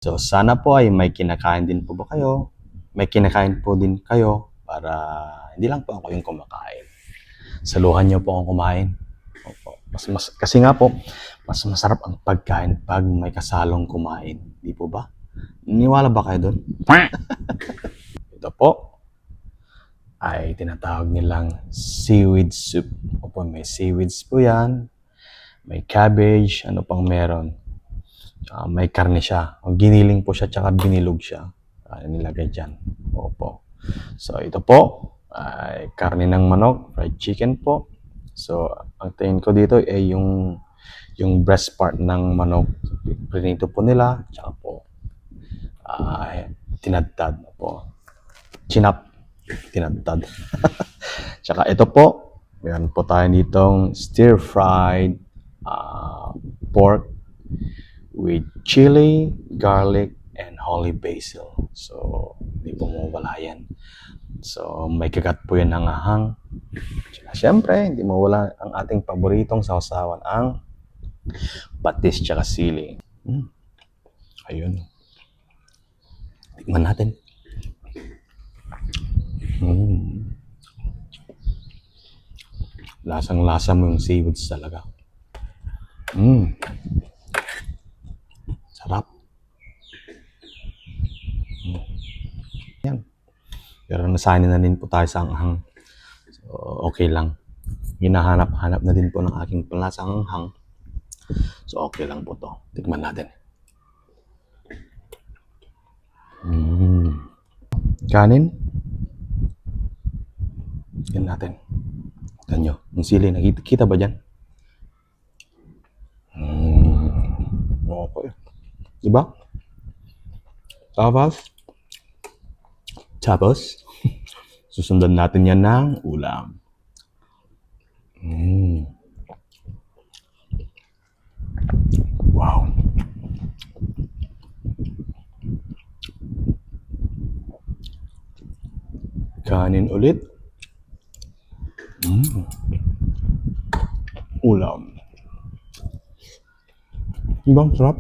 So, sana po ay may kinakain din po ba kayo? May kinakain po din kayo para hindi lang po ako yung kumakain. Saluhan niyo po akong kumain. Opo. Kasi nga po, mas masarap ang pagkain pag may kasalong kumain. Di po ba? Niniwala ba kayo doon? Ito po ay tinatawag nilang seaweed soup. Opo, may seaweeds po yan. May cabbage, ano pang meron. May karne siya. Giniling po siya, tsaka binilog siya. Nilagay dyan. Opo. So, ito po ay karne ng manok, fried chicken po. So, ang tingin ko dito ay yung breast part ng manok. Prinito po nila, tsaka po tinadtad po. Chinap. Tinadtad. Tsaka ito po, meron po tayo ditong stir-fried pork with chili, garlic, and holy basil. So, hindi po mawala yan. So, may kagat po yan ng ahang. Siyempre, hindi mawala ang ating paboritong sausawan, ang patis tsaka sili. Ayun. Tikman natin. Lasang-lasa mo yung seafoods talaga. Sarap. Yan. Pero nasanay na din po tayo sa anghang. So, okay lang. Hinahanap-hanap na din po ng aking palasang anghang. So, okay lang po to. Tikman natin. Kanin. Tignan natin. Tignan nyo. Yung sili. Nakikita ba dyan? Okay. Diba? Tapos, susundan natin yan ng ulam. Wow. Kanin ulit. Ulam. Diba? Sarap.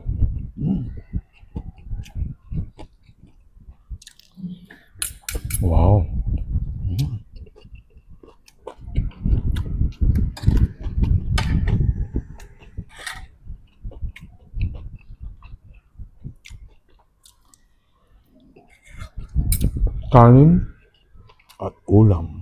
Wow. Kanin at ulam.